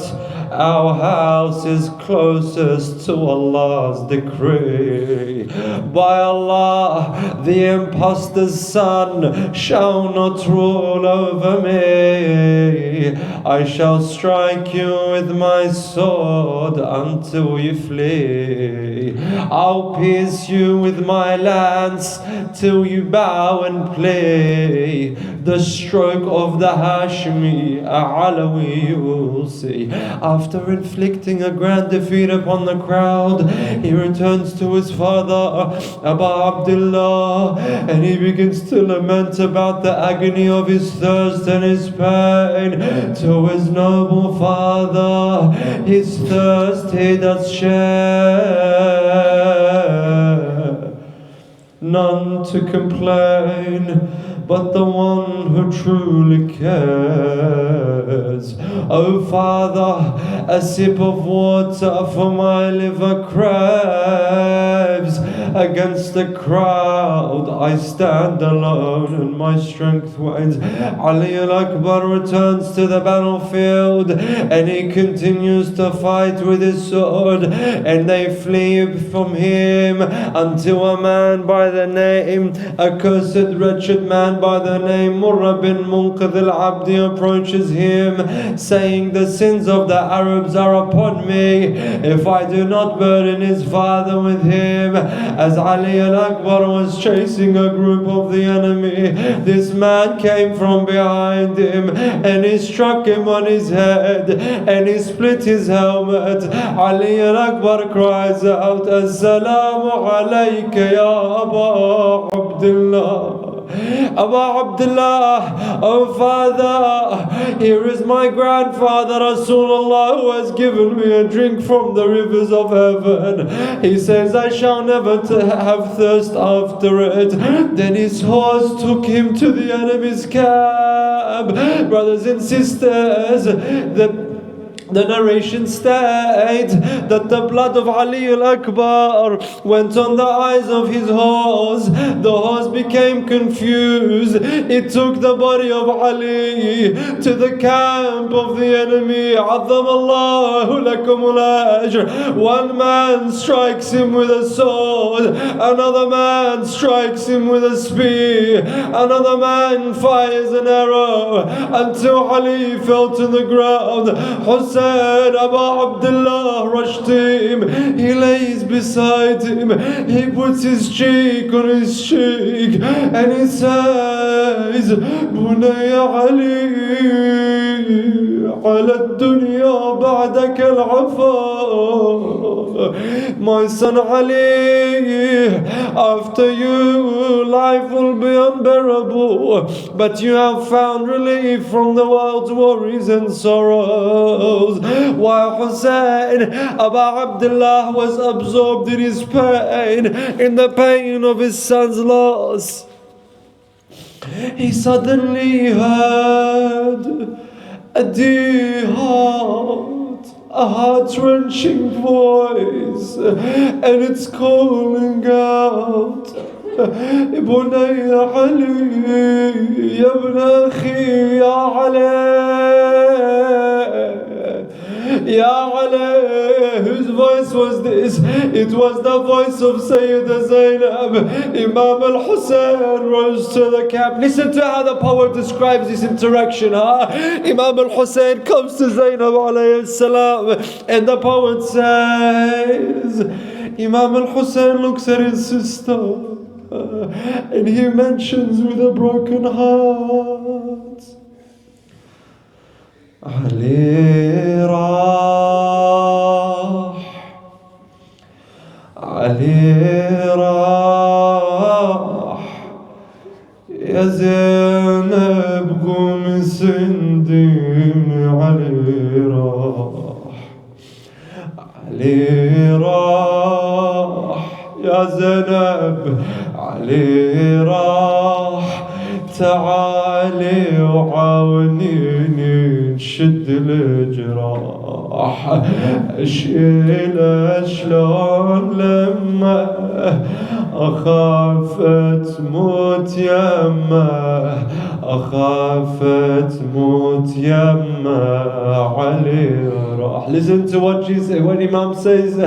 our house is closest to Allah's decree. By Allah, the impostor's son shall not rule over me. I shall strike you with my sword until you flee. I'll pierce you with my lance till you bow and play. The stroke of the Hashmi, Alawi, you will see. After inflicting a grand defeat upon the crowd, he returns to his father, Abu Abdullah, and he begins to lament about the agony of his thirst and his pain. To his noble father, his thirst he does share. None to complain but the one who truly cares. Oh Father, a sip of water for my liver craves. Against the crowd I stand alone and my strength wanes. Ali al-Akbar returns to the battlefield and he continues to fight with his sword, and they flee from him until a man by the name, a cursed wretched man by the name Murrah bin Munqidh al-Abdi approaches him, saying, the sins of the Arabs are upon me if I do not burden his father with him. as Ali al-Akbar was chasing a group of the enemy, this man came from behind him and he struck him on his head and he split his helmet. Ali al-Akbar cries out, Assalamu alayka ya Aba Abdullah. Aba Abdullah, oh father, here is my grandfather Rasulullah, who has given me a drink from the rivers of heaven. He says I shall never have thirst after it. Then his horse took him to the enemy's camp. Brothers and sisters, the narration states that the blood of Ali al-Akbar went on the eyes of his horse. The horse became confused. It took the body of Ali to the camp of the enemy. عظم الله لكم الأجر. One man strikes him with a sword, another man strikes him with a spear, another man fires an arrow until Ali fell to the ground. Hussain, Abu Abdullah rushed to him. He lays beside him. He puts his cheek on his cheek and he says, Bunay Ali, على الدنيا بعدك العفا. My son Ali, after you life will be unbearable, but you have found relief from the world's worries and sorrows. While Hussain, Abu Abdullah was absorbed in his pain, in the pain of his son's loss, he suddenly heard a dear heart, a heart-wrenching voice, and it's calling out, Ibnay Ali, Ya ibn akhi, Ya Ali, Ya Ali. Whose voice was this? It was the voice of Sayyidah Zainab. Imam Hussain rose to the camp. Listen to how the poet describes this interaction. Imam Hussain comes to Zainab alayhi salam, and the poet says, Imam Hussain looks at his sister and he mentions with a broken heart, Ali راح, Ali راح, يا زينب قومي سنديني, علي راح, علي راح, يا زينب, علي راح, تعالي وعاونيني نشد الجراح, اشيله شلون لما اخاف تموت يمه, اخاف تموت يمه, علي راح. Listen to what she said when Imam says,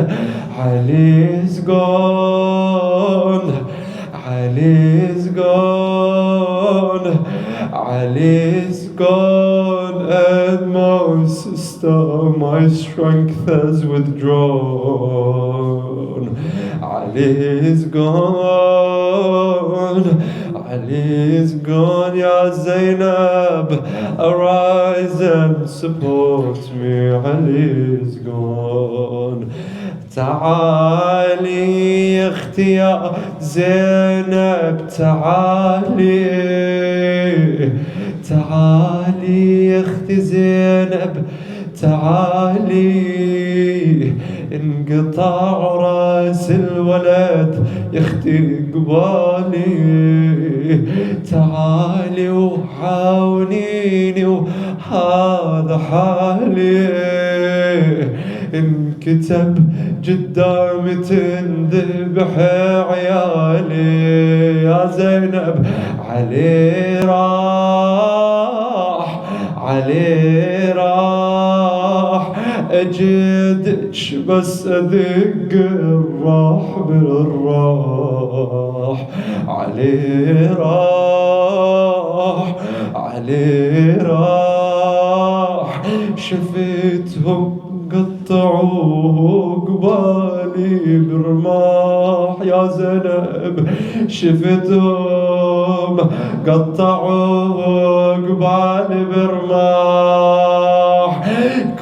Ali's gone, Ali's gone, Ali's gone, and my sister, my strength has withdrawn. Ali's gone, Ali's gone, Ya Zainab, arise and support me, Ali's gone. تعالي يا اختي يا زينب, تعالي, تعالي يا اختي زينب, تعالي, انقطع راس الولد يا اختي قبالي, تعالي وعاونيني وهذا حالي, انكتب قدامي تنذبح عيالي, يا زينب, علي راح, علي راح, اجدش بس ادق الراح بالراح, علي راح, علي راح, شفيتهم قطعوه قبالي برماح يا زينب شفتهم قطعوا قبال برماح.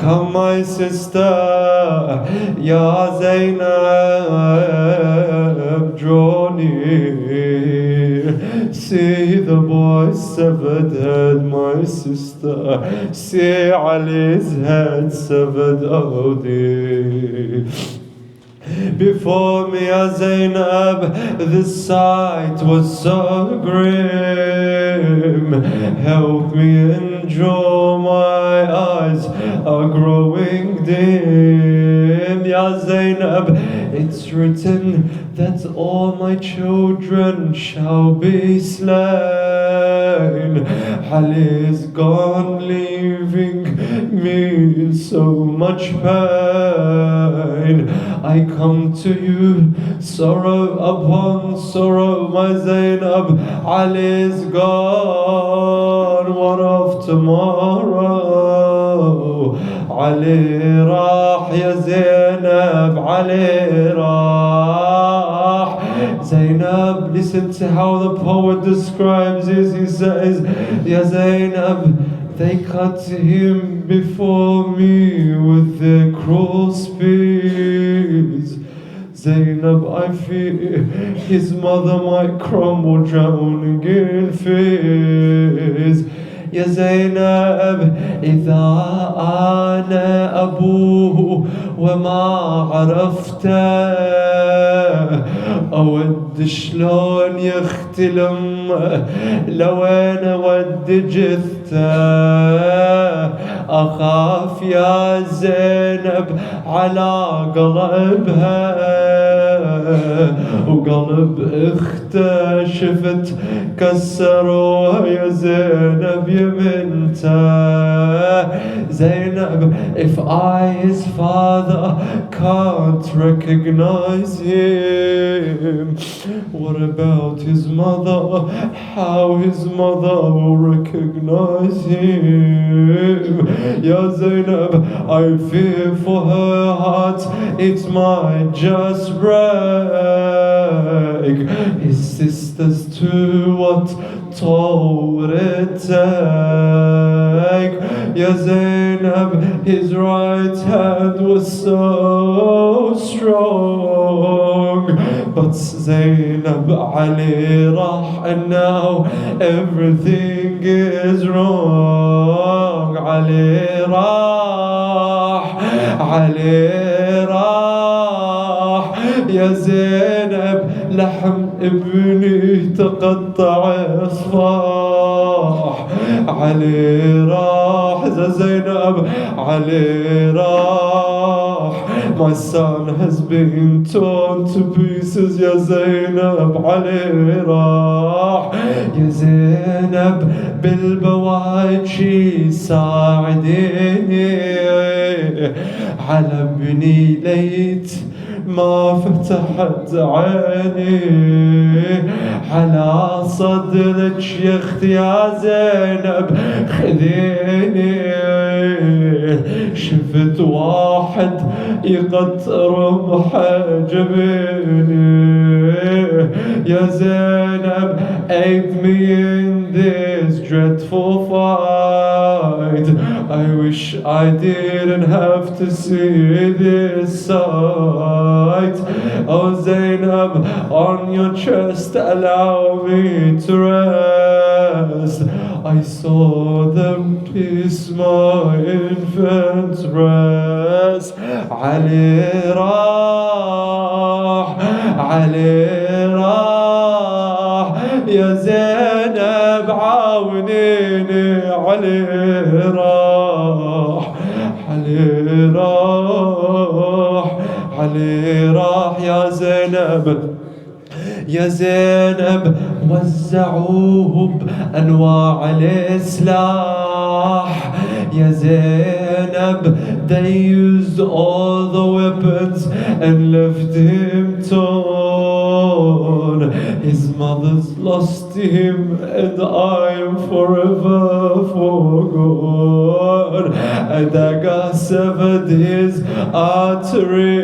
Come my sister يا زينب draw near. See the boy's severed head, my sister. See Ali's head severed, oh dear. Before me, Ya Zainab, the sight was so grim. Help me endure, my eyes are growing dim. Ya Zainab, it's written that all my children shall be slain. Ali is gone, leaving me in so much pain. I come to you, sorrow upon sorrow, my Zainab. Ali is gone, what of tomorrow? Ali راح يا زينب, Ali راح. Zainab, listen to how the poet describes this. He says, Ya Zainab, they cut him before me with their cruel spears. Zainab, I fear his mother might crumble, drowning in fears. يا زينب إذا أنا أبوه وما عرفته, أود شلون يختلم لوين أود جثته. أخاف يا زينب على قلبها وقلب اخته شفت كسروها يا زينب يمنته. Zainab, if I, his father, can't recognize him, what about his mother? How his mother will recognize him? Ya Zainab, I fear for her heart, it might just break. His sisters too, what toll would it take? Ya Zainab, his right hand was so strong, but Zainab, Ali rah, and now everything is wrong. Ali rah, Ali rah. Ya Zainab, لحم ابني تقطع اصفاح. علي راح يا زينب, علي راح. My son has been torn to pieces يا زينب, علي راح. يا زينب بالبواجي ساعديني على ابني, ليت ما فتحت عيني على صدرك يا اختي يا زينب, خذيني. شفت واحد يقطر محجبيني يا زينب, aid me in this dreadful fight. I wish I didn't have to see this sight. Oh Zainab, on your chest allow me to rest. I saw them kiss my infant's breast. Ali راح, Ali راح. يا زينب عاونيني, علي راح, علي راح, علي راح. يا زينب, يا زينب وزعوه بأنواع السلاح. يا زينب, they used all the weapons and left him torn. His mother's lost him and I am forever forgone. A dagger severed his artery.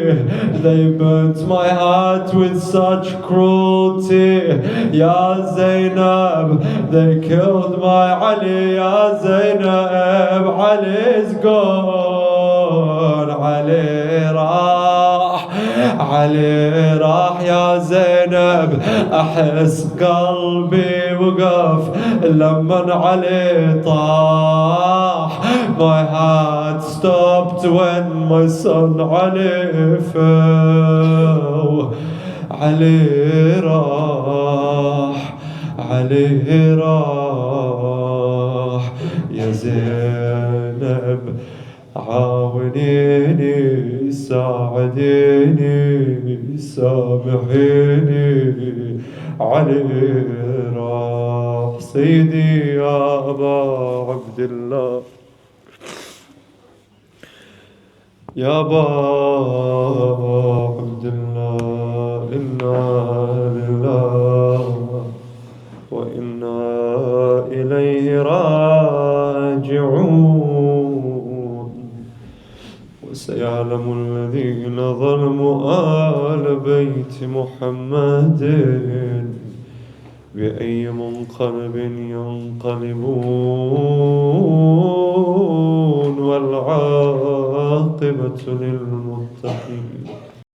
They burnt my heart with such cruelty. Ya Zainab, they killed my Ali. Ya Zainab, Ali's gone. Ali راح, علي راح يا زينب. أحس قلبي وقف لما علي طاح. My heart stopped when my son علي fell. علي راح, علي راح. يا زينب عاونيني, ساعديني, سامحيني. علي راح. سيدي يا أبا عبد الله, يا أبا عبد الله, إنا لله وإنا إليه راجعون. وسيعلم الذين ظلموا آل بيت محمد بأي منقلب ينقلبون, والعاقبة للمتقين.